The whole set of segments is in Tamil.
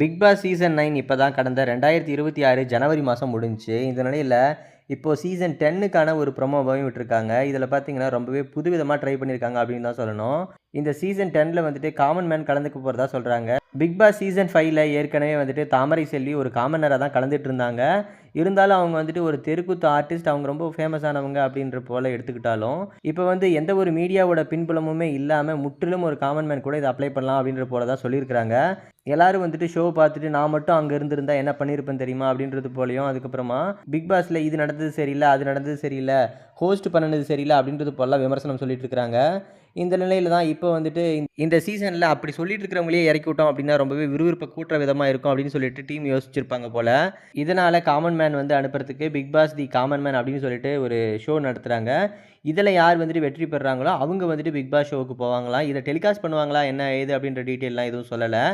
பிக் பாஸ் சீசன் 9 இப்போ தான் கடந்த 2026 ஜனவரி மாதம் முடிஞ்சுச்சு. இந்த நிலையில் இப்போது சீசன் 10க்கான ஒரு ப்ரொமோவையும் விட்டுருக்காங்க. இதில் பார்த்தீங்கன்னா ரொம்பவே புதுவிதமாக ட்ரை பண்ணியிருக்காங்க அப்படின்னு தான் சொல்லணும். இந்த சீசன் 10ல் வந்துட்டு காமன் மேன் கலந்துக்க போகிறதா சொல்கிறாங்க. பிக் பாஸ் சீசன் 5ல் ஏற்கனவே வந்துட்டு தாமரை செல்வி ஒரு காமனராக தான் கலந்துட்டு இருந்தாங்க. இருந்தாலும் அவங்க வந்துட்டு ஒரு தெருக்கூத்து ஆர்டிஸ்ட், அவங்க ரொம்ப ஃபேமஸானவங்க அப்படின்ற போல் எடுத்துக்கிட்டாலும், இப்போ வந்து எந்த ஒரு மீடியாவோட பின்புலமுமே இல்லாமல் முற்றிலும் ஒரு காமன் மேன் கூட இதை அப்ளை பண்ணலாம் அப்படின்ற போல தான் சொல்லியிருக்கிறாங்க. எல்லாரும் வந்துட்டு ஷோ பார்த்துட்டு நான் மட்டும் அங்கே இருந்திருந்தா என்ன பண்ணியிருப்பேன் தெரியுமா அப்படின்றது போலையும், அதுக்கப்புறமா பிக் பாஸில் இது நடந்தது சரியில்லை, அது நடந்தது சரியில்லை, ஹோஸ்ட் பண்ணினது சரியில்லை அப்படின்றது போலாம் விமர்சனம் சொல்லிட்டு இருக்கிறாங்க. இந்த நிலையில் தான் இப்போ வந்துட்டு இந்த சீசனில் அப்படி சொல்லிட்டு இருக்கிறவங்களே இறக்கி விட்டோம் அப்படின்னா ரொம்பவே விறுவிறுப்பை கூட்டுற விதமாக இருக்கும் அப்படின்னு சொல்லிட்டு டீம் யோசிச்சிருப்பாங்க போல். இதனால் காமன் மேன் வந்து அனுப்புறதுக்கு Bigg Boss the common man அப்படின்னு சொல்லிட்டு ஒரு ஷோ நடத்துகிறாங்க. இதில் யார் வந்துட்டு வெற்றி பெறுறாங்களோ அவங்க வந்துட்டு பிக் பாஸ் ஷோவுக்கு போவாங்களாம். இதை டெலிகாஸ்ட் பண்ணுவாங்களா என்ன ஏது அப்படின்ற டீட்டெயிலாம் எதுவும் சொல்லலை.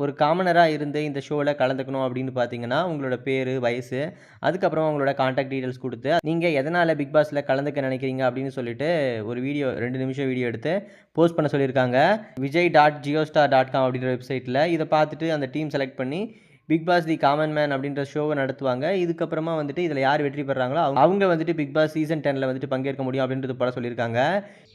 ஒரு காமனராக இருந்து இந்த ஷோவில் கலந்துக்கணும் அப்படின்னு பார்த்தீங்கன்னா உங்களோட பேர், வயசு, அதுக்கப்புறமா உங்களோட கான்டாக்ட் டீட்டெயில்ஸ் கொடுத்து நீங்கள் எதனால் பிக் பாஸில் கலந்துக்க நினைக்கிறீங்க அப்படின்னு சொல்லிட்டு ஒரு வீடியோ 2 நிமிஷம் வீடியோ எடுத்து போஸ்ட் பண்ண சொல்லியிருக்காங்க. vijay.geostar.com அப்படின்ற வெப்சைட்டில். இதை பார்த்துட்டு அந்த டீம் செலக்ட் பண்ணி Bigg Boss the common man அப்படின்ற ஷோவை நடத்துவாங்க. இதுக்கப்புறமா வந்துட்டு இதில் யார் வெற்றி பெறுறாங்களோ அவங்க வந்துட்டு பிக் பாஸ் சீசன் 10ல் வந்துட்டு பங்கேற்க முடியும் அப்படின்றது போல சொல்லியிருக்காங்க.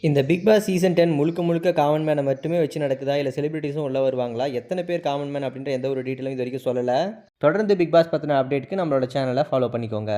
இந்த பிக் பாஸ் சீசன் 10 முழுக்க முழுக்க காமன் மேனை மட்டுமே வச்சு நடக்குதா, இல்லை செலிபிரிட்டிஸும் உள்ள வருவாங்களா, எத்தனை பேர் காமன் மேன் அப்படின்ற எந்த ஒரு டீட்டெயிலும் இது வரைக்கும் சொல்லலை. தொடர்ந்து பிக் பாஸ் பற்றின அப்டேட்டுக்கு நம்மளோட சேனலை ஃபாலோ பண்ணிக்கோங்க.